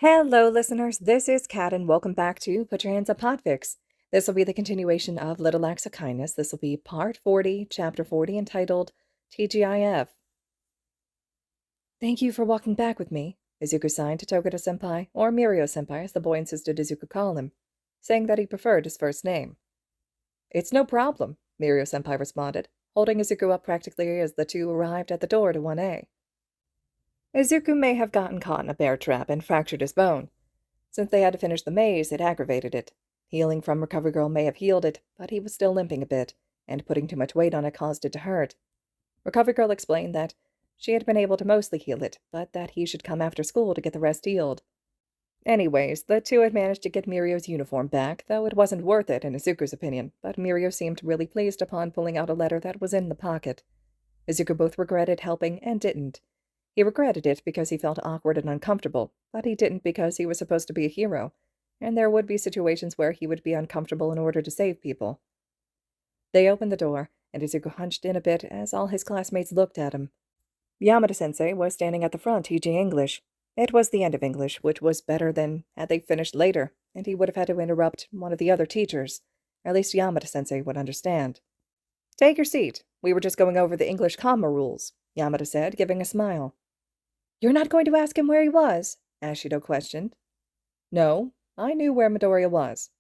Hello, listeners. This is Kat, and welcome back to Put Your Hands Up Podfics. This will be the continuation of Little Acts of Kindness. This will be Part 40, Chapter 40, entitled TGIF. Thank you for walking back with me, Izuku signed to Togata-senpai, or Mirio-senpai as the boy insisted Izuku call him, saying that he preferred his first name. It's no problem, Mirio-senpai responded, holding Izuku up practically as the two arrived at the door to 1A. Izuku may have gotten caught in a bear trap and fractured his bone. Since they had to finish the maze, it aggravated it. Healing from Recovery Girl may have healed it, but he was still limping a bit, and putting too much weight on it caused it to hurt. Recovery Girl explained that she had been able to mostly heal it, but that he should come after school to get the rest healed. Anyways, the two had managed to get Mirio's uniform back, though it wasn't worth it in Izuku's opinion, but Mirio seemed really pleased upon pulling out a letter that was in the pocket. Izuku both regretted helping and didn't. He regretted it because he felt awkward and uncomfortable, but he didn't because he was supposed to be a hero, and there would be situations where he would be uncomfortable in order to save people. They opened the door, and Izuku hunched in a bit as all his classmates looked at him. Yamada-sensei was standing at the front teaching English. It was the end of English, which was better than had they finished later, and he would have had to interrupt one of the other teachers. At least Yamada-sensei would understand. Take your seat. We were just going over the English comma rules, Yamada said, giving a smile. You're not going to ask him where he was? Ashido questioned. No, I knew where Midoriya was.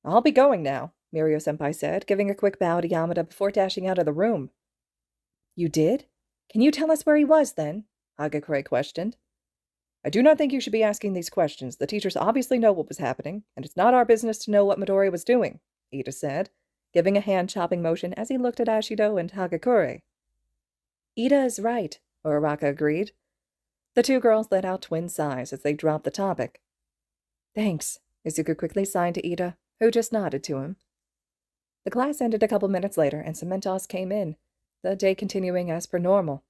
I'll be going now, Mirio-senpai said, giving a quick bow to Yamada before dashing out of the room. You did? Can you tell us where he was, then? Hagakure questioned. I do not think you should be asking these questions. The teachers obviously know what was happening, and it's not our business to know what Midoriya was doing, Ida said, giving a hand-chopping motion as he looked at Ashido and Hagakure. Ida is right, Uraraka agreed. The two girls let out twin sighs as they dropped the topic. Thanks, Izuku quickly signed to Ida, who just nodded to him. The class ended a couple minutes later, and Cementos came in, the day continuing as per normal.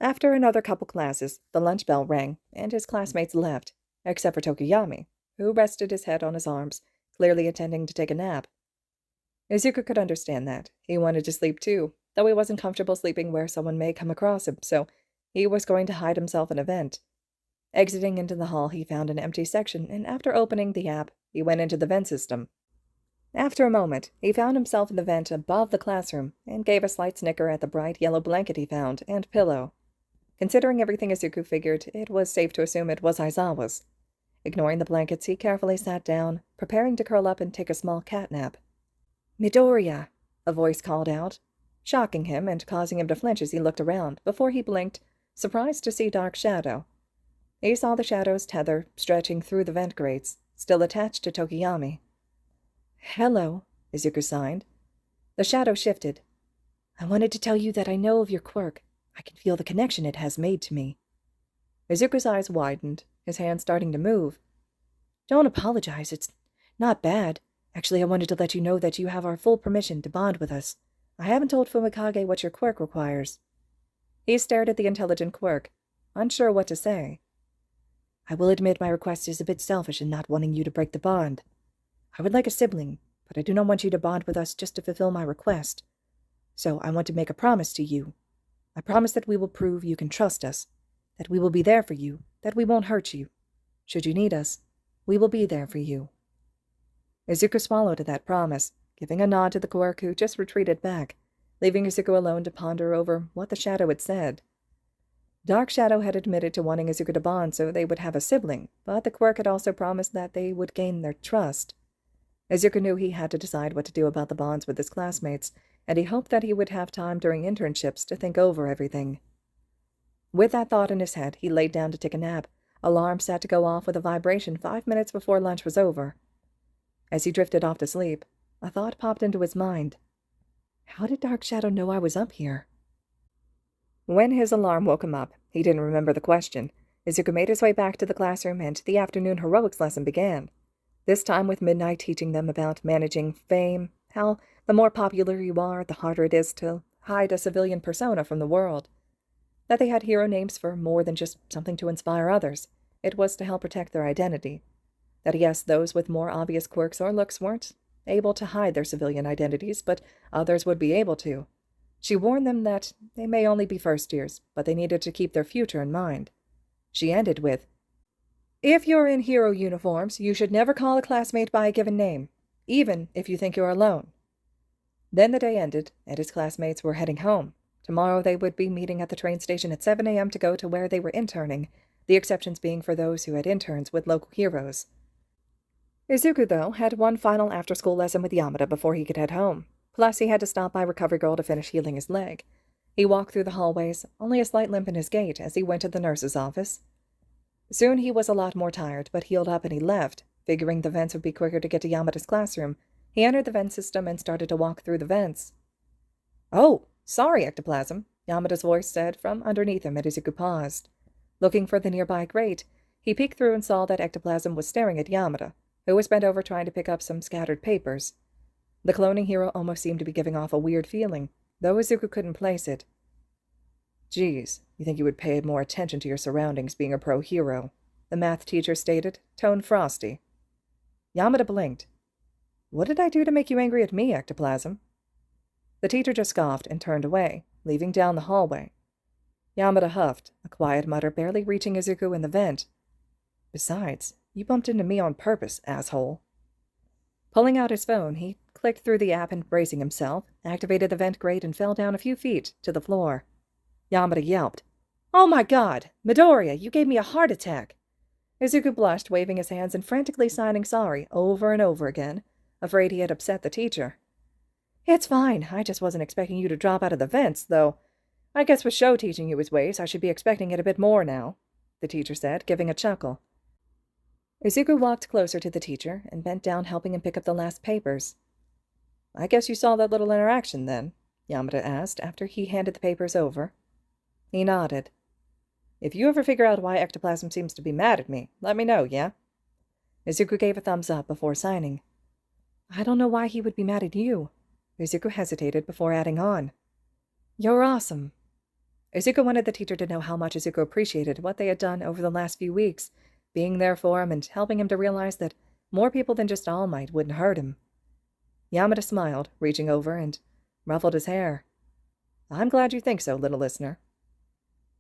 After another couple classes, the lunch bell rang, and his classmates left, except for Tokuyami, who rested his head on his arms, clearly intending to take a nap. Izuku could understand that. He wanted to sleep too, though he wasn't comfortable sleeping where someone may come across him, so he was going to hide himself in a vent. Exiting into the hall, he found an empty section, and after opening the app, he went into the vent system. After a moment, he found himself in the vent above the classroom, and gave a slight snicker at the bright yellow blanket he found, and pillow. Considering everything, Izuku figured it was safe to assume it was Aizawa's. Ignoring the blankets, he carefully sat down, preparing to curl up and take a small cat nap. Midoriya, a voice called out, shocking him and causing him to flinch as he looked around, before he blinked, surprised to see Dark Shadow. He saw the shadow's tether stretching through the vent grates, still attached to Tokuyami. Hello, Izuku signed. The shadow shifted. I wanted to tell you that I know of your quirk. I can feel the connection it has made to me. Izuku's eyes widened, his hand starting to move. Don't apologize, it's not bad. Actually, I wanted to let you know that you have our full permission to bond with us. I haven't told Fumikage what your quirk requires. He stared at the intelligent quirk, unsure what to say. I will admit my request is a bit selfish in not wanting you to break the bond. I would like a sibling, but I do not want you to bond with us just to fulfill my request. So I want to make a promise to you. I promise that we will prove you can trust us, that we will be there for you, that we won't hurt you. Should you need us, we will be there for you. Izuku swallowed at that promise, giving a nod to the quirk who just retreated back, leaving Izuku alone to ponder over what the shadow had said. Dark Shadow had admitted to wanting Izuku to bond so they would have a sibling, but the quirk had also promised that they would gain their trust. Izuku knew he had to decide what to do about the bonds with his classmates, and he hoped that he would have time during internships to think over everything. With that thought in his head, he laid down to take a nap, alarm set to go off with a vibration 5 minutes before lunch was over. As he drifted off to sleep, a thought popped into his mind. How did Dark Shadow know I was up here? When his alarm woke him up, he didn't remember the question. Izuku made his way back to the classroom, and the afternoon heroics lesson began. This time with Midnight teaching them about managing fame, how the more popular you are, the harder it is to hide a civilian persona from the world. That they had hero names for more than just something to inspire others. It was to help protect their identity. That yes, those with more obvious quirks or looks weren't able to hide their civilian identities, but others would be able to. She warned them that they may only be first years, but they needed to keep their future in mind. She ended with, If you're in hero uniforms, you should never call a classmate by a given name, even if you think you're alone. Then the day ended, and his classmates were heading home. Tomorrow they would be meeting at the train station at 7 a.m. to go to where they were interning, the exceptions being for those who had interns with local heroes. Izuku, though, had one final after-school lesson with Yamada before he could head home. Plus, he had to stop by Recovery Girl to finish healing his leg. He walked through the hallways, only a slight limp in his gait as he went to the nurse's office. Soon he was a lot more tired, but healed up and he left. Figuring the vents would be quicker to get to Yamada's classroom, he entered the vent system and started to walk through the vents. "Oh, sorry, Ectoplasm," Yamada's voice said from underneath him, and Izuku paused. Looking for the nearby grate, he peeked through and saw that Ectoplasm was staring at Yamada, who was bent over trying to pick up some scattered papers. The cloning hero almost seemed to be giving off a weird feeling, though Izuku couldn't place it. "Geez, you think you would pay more attention to your surroundings being a pro-hero," the math teacher stated, tone frosty. Yamada blinked. "What did I do to make you angry at me, Ectoplasm?" The teacher just scoffed and turned away, leaving down the hallway. Yamada huffed, a quiet mutter barely reaching Izuku in the vent. "Besides, you bumped into me on purpose, asshole." Pulling out his phone, he clicked through the app and, bracing himself, activated the vent grate and fell down a few feet to the floor. Yamada yelped. "Oh my God! Midoriya, you gave me a heart attack!" Izuku blushed, waving his hands and frantically signing sorry over and over again, afraid he had upset the teacher. "It's fine. I just wasn't expecting you to drop out of the vents, though. I guess with Sho teaching you his ways, I should be expecting it a bit more now," the teacher said, giving a chuckle. Izuku walked closer to the teacher and bent down, helping him pick up the last papers. "I guess you saw that little interaction, then?" Yamada asked, after he handed the papers over. He nodded. "If you ever figure out why Ectoplasm seems to be mad at me, let me know, yeah?" Izuku gave a thumbs up before signing. "I don't know why he would be mad at you." Izuku hesitated before adding on. "You're awesome." Izuku wanted the teacher to know how much Izuku appreciated what they had done over the last few weeks, being there for him and helping him to realize that more people than just All Might wouldn't hurt him. Yamada smiled, reaching over and ruffled his hair. "I'm glad you think so, little listener."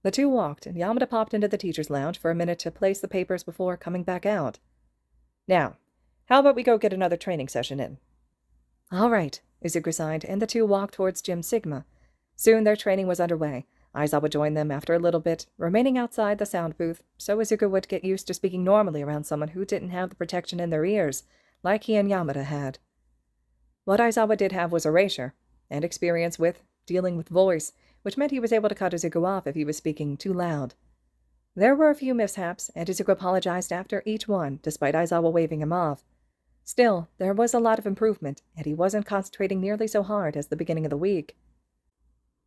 The two walked, and Yamada popped into the teacher's lounge for a minute to place the papers before coming back out. "Now, how about we go get another training session in?" "All right," Izuku signed, and the two walked towards Gym Sigma. Soon their training was underway. Aizawa joined them after a little bit, remaining outside the sound booth, so Izuku would get used to speaking normally around someone who didn't have the protection in their ears, like he and Yamada had. What Aizawa did have was erasure, and experience with dealing with voice, which meant he was able to cut Izuku off if he was speaking too loud. There were a few mishaps, and Izuku apologized after each one, despite Aizawa waving him off. Still, there was a lot of improvement, and he wasn't concentrating nearly so hard as the beginning of the week.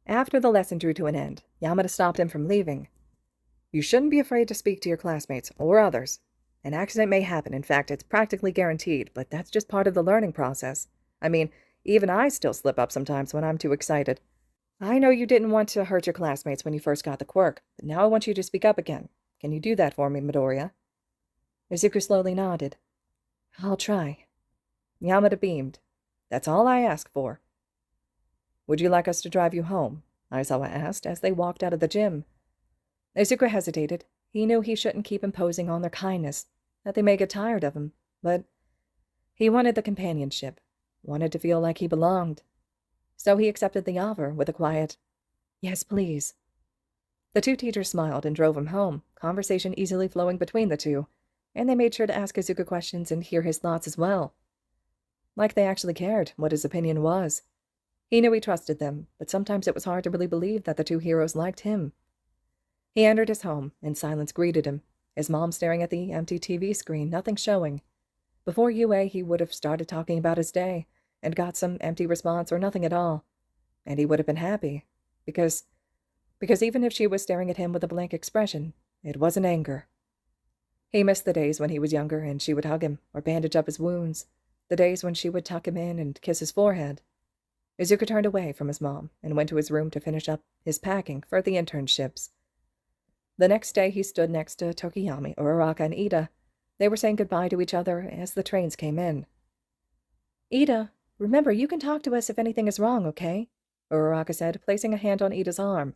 After the lesson drew to an end, Yamada stopped him from leaving. "You shouldn't be afraid to speak to your classmates, or others. An accident may happen, in fact, it's practically guaranteed, but that's just part of the learning process. I mean, even I still slip up sometimes when I'm too excited. I know you didn't want to hurt your classmates when you first got the quirk, but now I want you to speak up again. Can you do that for me, Midoriya?" Izuku slowly nodded. "I'll try." Yamada beamed. "That's all I ask for." "Would you like us to drive you home?" Aizawa asked as they walked out of the gym. Izuku hesitated. He knew he shouldn't keep imposing on their kindness, that they may get tired of him, but he wanted the companionship, wanted to feel like he belonged. So he accepted the offer with a quiet, "Yes, please." The two teachers smiled and drove him home, conversation easily flowing between the two, and they made sure to ask Izuku questions and hear his thoughts as well. Like they actually cared what his opinion was. He knew he trusted them, but sometimes it was hard to really believe that the two heroes liked him. He entered his home, and silence greeted him, his mom staring at the empty TV screen, nothing showing. Before UA, he would have started talking about his day, and got some empty response or nothing at all. And he would have been happy, because even if she was staring at him with a blank expression, it wasn't anger. He missed the days when he was younger and she would hug him or bandage up his wounds, the days when she would tuck him in and kiss his forehead. Izuku turned away from his mom and went to his room to finish up his packing for the internships. The next day he stood next to Tokiyami, Uraraka, and Ida. They were saying goodbye to each other as the trains came in. "Ida, remember, you can talk to us if anything is wrong, okay?" Uraraka said, placing a hand on Ida's arm.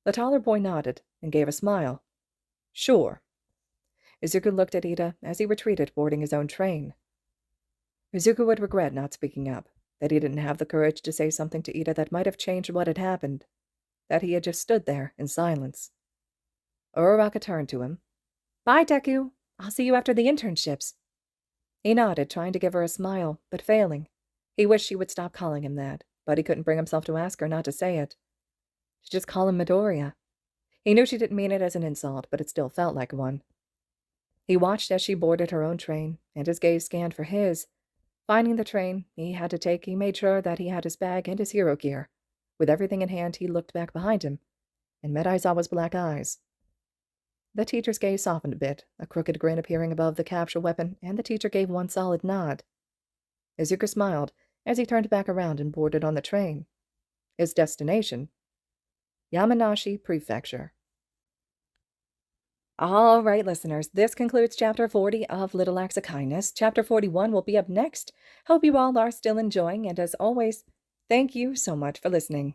The taller boy nodded and gave a smile. "Sure." Izuku looked at Ida as he retreated, boarding his own train. Izuku would regret not speaking up, that he didn't have the courage to say something to Ida that might have changed what had happened, that he had just stood there in silence. Uraraka turned to him. "Bye, Deku. I'll see you after the internships." He nodded, trying to give her a smile, but failing. He wished she would stop calling him that, but he couldn't bring himself to ask her not to say it. To just call him Midoriya. He knew she didn't mean it as an insult, but it still felt like one. He watched as she boarded her own train, and his gaze scanned for his. Finding the train he had to take, he made sure that he had his bag and his hero gear. With everything in hand, he looked back behind him and met Aizawa's black eyes. The teacher's gaze softened a bit, a crooked grin appearing above the capture weapon, and the teacher gave one solid nod. Izuku smiled as he turned back around and boarded on the train. His destination? Yamanashi Prefecture. All right, listeners, this concludes Chapter 40 of Little Acts of Kindness. Chapter 41 will be up next. Hope you all are still enjoying, and as always, thank you so much for listening.